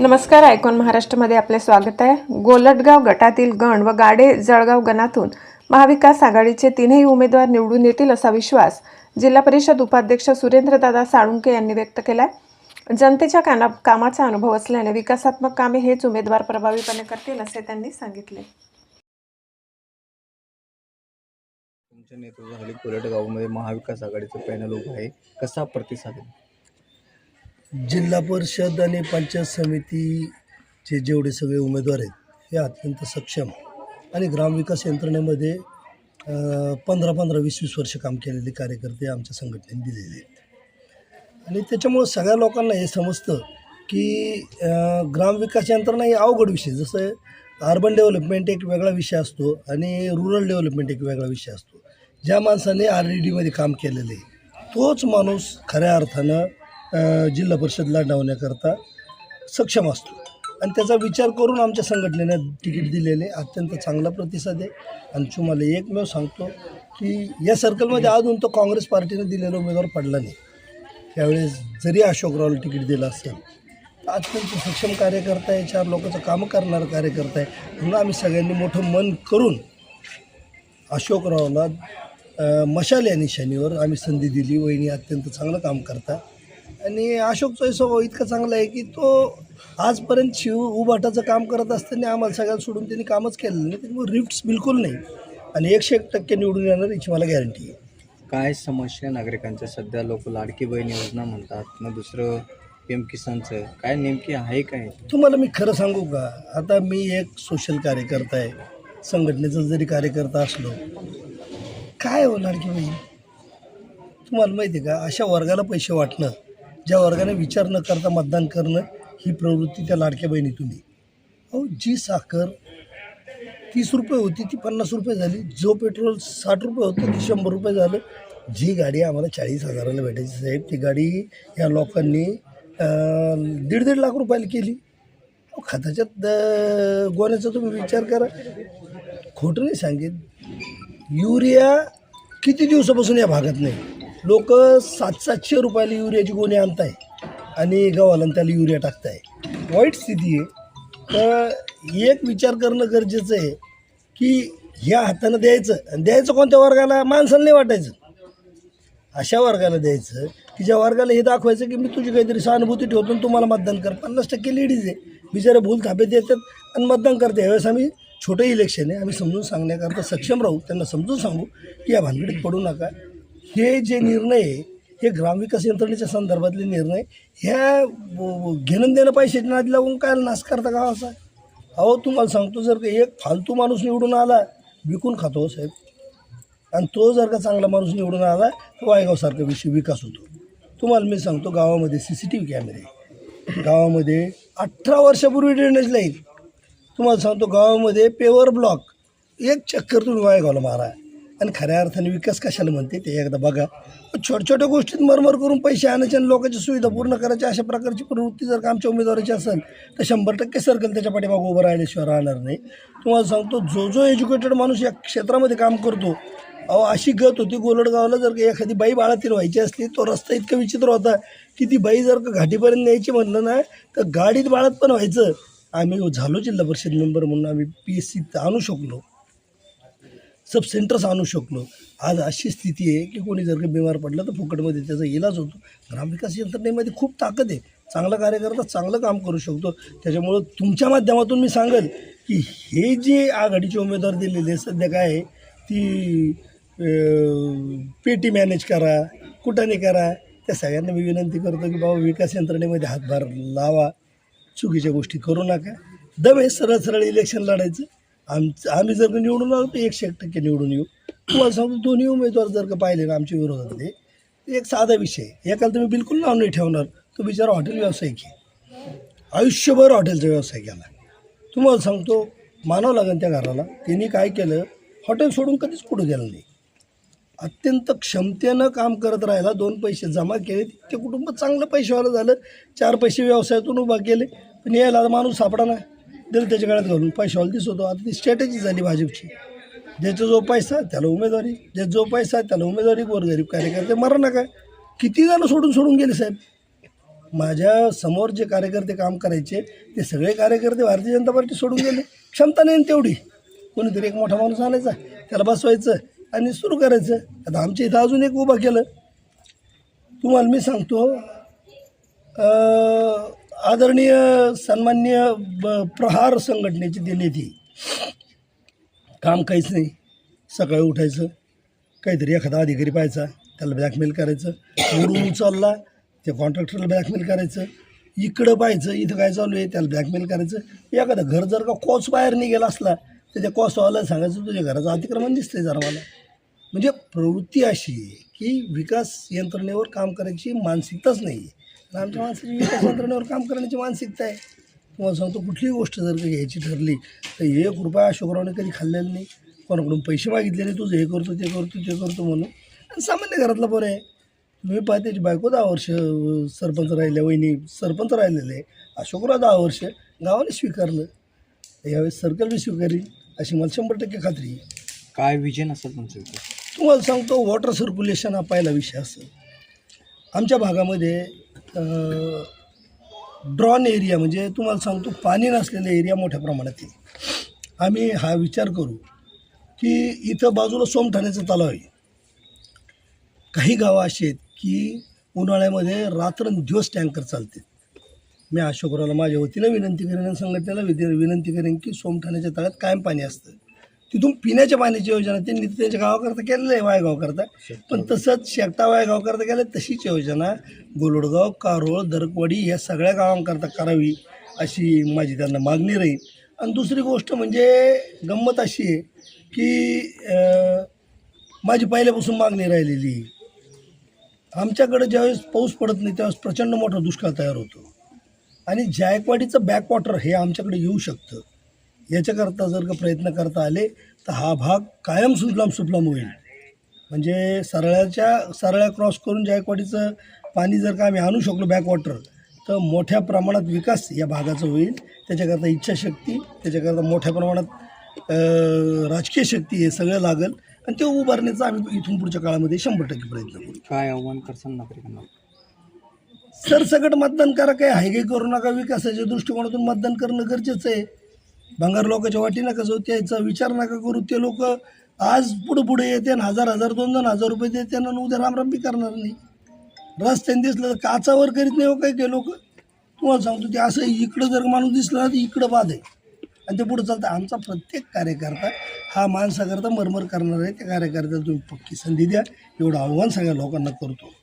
नमस्कार. आयकॉन महाराष्ट्रामध्ये आपले स्वागत आहे. गोलटगाव गटातील गण व गाडे जळगाव गणातून महाविकास आघाडीचे तीनही उमेदवार निवडून येतील असा विश्वास जिल्हा परिषद उपाध्यक्ष सुरेंद्रदादा साळुंके यांनी व्यक्त केला. जनतेच्या कामाचा अनुभव असल्याने विकासात्मक कामे हेच उमेदवार प्रभावीपणे करतील असे त्यांनी सांगितले. तुमच्या नेतृत्वाखाली गोलटगावमध्ये महाविकास आघाडीचं पॅनल उभं आहे, कसा प्रतिसाद आहे? जिल्हा परिषद आणि पंचायत समितीचे जेवढे सगळे उमेदवार आहेत हे अत्यंत सक्षम आणि ग्रामविकास यंत्रणेमध्ये 15-20 वर्ष काम केलेले कार्यकर्ते आमच्या संघटनेने दिलेले आहेत. आणि त्याच्यामुळं सगळ्या लोकांना हे समजतं की ग्रामविकास यंत्रणा ही अवघड विषय. जसं अर्बन डेव्हलपमेंट एक वेगळा विषय असतो आणि रुरल डेव्हलपमेंट एक वेगळा विषय असतो. ज्या माणसाने RDDमध्ये काम केलेलं आहे तोच माणूस खऱ्या अर्थानं जिल्हा परिषद लढवण्याकरता सक्षम असतो आणि त्याचा विचार करून आमच्या संघटनेनं तिकीट दिलेले अत्यंत चांगला प्रतिसाद आहे. आणि तुम्हाला एकमेव सांगतो की या सर्कलमध्ये अजून तो काँग्रेस पार्टीनं दिलेला उमेदवार पडला नाही. त्यावेळेस जरी अशोकरावला तिकीट दिलं असेल तर अत्यंत सक्षम कार्यकर्ता आहे, 4 लोकांचं कामं करणारा कार्यकर्ता आहे. म्हणून आम्ही सगळ्यांनी मोठं मन करून अशोकरावला मशाल या निशाणीवर आम्ही संधी दिली. वहिनी अत्यंत चांगलं काम करता आणि अशोकचा स्वभाव इतका चांगला आहे की तो आजपर्यंत उभाटाचं काम करत असताना आम्हाला सगळ्याला सोडून त्यांनी कामच केलेलं नाही. त्यामुळे रिफ्ट्स बिलकुल नाही आणि 101% निवडून येणार याची मला गॅरंटी आहे. काय समस्या नागरिकांच्या? सध्या लोक लाडकी बहीण योजना म्हणतात, मग दुसरं PM किसानचं काय नेमकी आहे काय? तुम्हाला मी खरं सांगू का, आता मी एक सोशल कार्यकर्ता आहे, संघटनेचा जरी कार्यकर्ता असलो, काय हो लाडकी बहीण? तुम्हाला माहिती आहे का, अशा वर्गाला पैसे वाटणं, ज्या वर्गाने विचार न करता मतदान करणं, ही प्रवृत्ती त्या लाडक्या बहिणीतून आहे. अहो, जी साखर 30 रुपये होती ती 50 रुपये झाली, जो पेट्रोल 60 रुपये होतं ते 100 रुपये झालं. जी गाडी आम्हाला 40,000ला भेटायची साहेब, ती गाडी या लोकांनी 1.5 लाख रुपयाला केली. अहो, खताच्यात गोण्याचा तुम्ही विचार करा. खोटं नाही सांगेन, युरिया किती दिवसापासून या भागात नाही. लोक 700-700 रुपयाला युरियाची गोणी आणताय आणि गव्हाला त्याला युरिया टाकताय. वाईट स्थिती आहे. तर एक विचार करणं गरजेचं आहे की ह्या हातानं द्यायचं आणि द्यायचं कोणत्या वर्गाला? माणसाला नाही वाटायचं, अशा वर्गाला द्यायचं की ज्या वर्गाला हे दाखवायचं की मी तुझी काहीतरी सहानुभूती ठेवतो आणि तुम्हाला मतदान कर. 50% लेडीज आहे, बिचारे भूल थापे देतात आणि मतदान करते. यावेळेस आम्ही छोटं इलेक्शन आहे, आम्ही समजून सांगण्याकरता सक्षम राहू, त्यांना समजून सांगू की या भानगडीत पडू नका. हे जे निर्णय आहे हे ग्रामविकास यंत्रणेच्या संदर्भातले निर्णय, ह्या घेणं देणं पैशाच्या नादी लागून काय नाश करता गावाचा? अहो, तुम्हाला सांगतो, जर का एक फालतू माणूस निवडून आला, विकून खातो साहेब. आणि तो जर का चांगला माणूस निवडून आला तर वायगावसारखा विकास होतो. तुम्हाला मी सांगतो, गावामध्ये CCTV कॅमेरे, गावामध्ये 18 वर्षापूर्वी ड्रेनेज लाईन, तुम्हाला सांगतो गावामध्ये पेवर ब्लॉक, एक चक्कर तुम्ही वायगावला मारा आणि खऱ्या अर्थाने विकास कशाला म्हणते ते एकदा बघा. छोट्या छोट्या गोष्टीत मरमर करून पैसे आणायचे आणि लोकांची सुविधा पूर्ण करायची, अशा प्रकारची प्रवृत्ती जर का आमच्या उमेदवाराची असेल तर 100% सर्कल त्याच्या पाठीमागं उभं राहिल्याशिवाय राहणार नाही. तुम्हाला सांगतो, जो एज्युकेटेड माणूस या क्षेत्रामध्ये काम करतो, अहो, अशी गत होती गोलटगावला, जर का एखादी बाई बाळातील व्हायची असली तो रस्ता इतका विचित्र होता की ती बाई जर का घाटीपर्यंत न्यायची म्हणलं ना तर गाडीत बाळात पण व्हायचं. आम्ही झालो जिल्हा परिषद मेंबर म्हणून आम्ही PSC आणू शकलो, सब सेंटर्स आणू शकलो. आज अशी स्थिती आहे की कोणी जर का बिमार पडलं तर फुकटमध्ये त्याचा इलाज होतो. ग्रामविकास यंत्रणेमध्ये खूप ताकद आहे, चांगला कार्यकर्ता चांगलं काम करू शकतो. त्याच्यामुळं तुमच्या माध्यमातून मी सांगेल की हे जे आघाडीचे उमेदवार दिलेले सध्या काय आहे, ती पेटी मॅनेज करा, कुठाने करा, त्या सगळ्यांना मी विनंती करतो की बाबा विकास यंत्रणेमध्ये हातभार लावा, चुकीच्या गोष्टी करू नका. दम आहे सरळ सरळ इलेक्शन लढायचं. आम्ही जर का निवडून आलो तर 101% निवडून येऊ. तुम्हाला सांगतो, दोन्ही उमेदवार जर का पाहिले ना आमच्या विरोधातले, एक साधा विषय, एकाला तुम्ही बिलकुल नाव नाही ठेवणार, तो बिचारा हॉटेल व्यावसायिक आहे, आयुष्यभर हॉटेलचा व्यवसाय केला. तुम्हाला सांगतो, मानावं लागेल त्या घराला, त्यांनी काय केलं, हॉटेल सोडून कधीच पुढे गेलं नाही. अत्यंत क्षमतेनं काम करत राहिला, 2 पैसे जमा केले, ते कुटुंब चांगलं पैसेवालं झालं, 4 पैसे व्यवसायातून उभा केले. पण यायला माणूस सापडा ना, दिलं त्याच्या गळ्यात घालून पैशावाला दिसतो. आता ती स्ट्रॅटेजी झाली भाजपची, ज्याचा जो पैसा त्याला उमेदवारी, ज्याचा जो पैसा त्याला उमेदवारी. गोरगरीब कार्यकर्ते मरा नका. किती जण सोडून गेले साहेब, माझ्या समोर जे कार्यकर्ते काम करायचे ते सगळे कार्यकर्ते भारतीय जनता पार्टी सोडून गेले. क्षमता नाही तेवढी. कोणीतरी एक मोठा माणूस आणायचा, त्याला बसवायचं आणि सुरू करायचं. आता आमच्या इथं अजून एक उभं केलं. तुम्हाला मी सांगतो, आदरणीय सन्माननीय प्रहार संघटनेची ते नेते, काम काहीच नाही. सकाळी उठायचं, काहीतरी एखादा अधिकारी पाहायचा, त्याला ब्लॅकमेल करायचं, निवडून उचलला त्या कॉन्ट्रॅक्टरला ब्लॅकमेल करायचं, इकडं पाहायचं इथं काय चालू आहे त्याला ब्लॅकमेल करायचं. एखादं घर जर का कॉस बाहेर निघेला असला तर त्या कॉसवाला सांगायचं तुझ्या घराचं अतिक्रमण दिसतंय जरा मला. म्हणजे प्रवृत्ती अशी आहे की विकास यंत्रणेवर काम करायची मानसिकताच नाही आहे. आणि आमच्या माणसाची विकास यंत्रणेवर काम करण्याची मानसिकता आहे. तुम्हाला सांगतो, कुठलीही गोष्ट जर का घ्यायची ठरली तर 1 रुपया अशोकरावने कधी खाल्लेला नाही, कोणाकडून पैसे मागितले नाही, तुझं हे करतो ते करतो ते करतो म्हणून. आणि सामान्य घरातला बरं आहे. तुम्ही पाहते त्याची बायको 10 वर्ष सरपंच राहिले, वहिनी सरपंच राहिलेले आहे, अशोकराव 10 वर्ष गावाने स्वीकारलं, यावेळेस सर्कल बी स्वीकारेल अशी मला 100% खात्री आहे. काय विजन असेल तुमचं इथं? तुम्हाला सांगतो, वॉटर सर्क्युलेशन हा पहिला विषय असेल. आमच्या भागामध्ये ड्रॉन एरिया म्हणजे तुम्हाला सांगतो पाणी नसलेला एरिया मोठ्या प्रमाणात आहे. आम्ही हा विचार करू की इथं बाजूला सोमठाण्याचा तलाव आहे. काही गावं अशी आहेत की उन्हाळ्यामध्ये रात्रंदिवस टँकर चालते. मी अशोकरावला माझ्या वतीनं विनंती करेन आणि संघटनेला विनंती करेन की सोमठाण्याच्या तळ्यात कायम पाणी असतं. तिथून पिण्याच्या पाण्याची योजना त्यांनी त्यांच्या गावाकरता केलेलं आहे, वायगावकरता. पण तसंच शेकटा वायगावकरता केलं, तशीच योजना गोलडगाव, कारोळ, दरकवाडी या सगळ्या गावांकरता करावी अशी माझी त्यांना मागणी राहील. आणि दुसरी गोष्ट म्हणजे गंमत अशी आहे की माझी पहिल्यापासून मागणी राहिलेली आहे. आमच्याकडे ज्यावेळेस पाऊस पडत नाही त्यावेळेस प्रचंड मोठा दुष्काळ तयार होतो आणि जायकवाडीचं बॅकवॉटर हे आमच्याकडे येऊ शकतं. याच्याकरता जर का प्रयत्न करता आले तर हा भाग कायम सुफलाम होईल. म्हणजे सरळ्या क्रॉस करून जायकवाडीचं पाणी जर का आम्ही आणू शकलो बॅकवॉटर, तर मोठ्या प्रमाणात विकास या भागाचा होईल. त्याच्याकरता इच्छाशक्ती, त्याच्याकरता मोठ्या प्रमाणात राजकीय शक्ती हे सगळं लागेल आणि ते उभारण्याचा आम्ही इथून पुढच्या काळामध्ये 100% प्रयत्न करू. काय आव्हान करसाल नागरिकांना? सरसकट मतदान करा, काही हायगे करू नका. विकासाच्या दृष्टिकोनातून मतदान करणं गरजेचं आहे. भंगार लोकांच्या वाटी नका जाऊ, त्याचा विचार नका करू. ते लोक आज पुढे येते आणि 1000 2,000 रुपये देते आणि उद्या रामराम बी करणार नाही. रस्त्याने दिसलं तर काचावर करीत नाही हो काही लोक. तुम्हाला सांगतो, ते असं इकडं जर माणूस दिसला तर इकडं बाद आहे आणि ते पुढं चालतं. आमचा प्रत्येक कार्यकर्ता हा माणसाकरता मरमर करणार आहे. त्या कार्यकर्त्याला तुम्ही पक्की संधी द्या, एवढं आव्हान सगळ्या लोकांना करतो.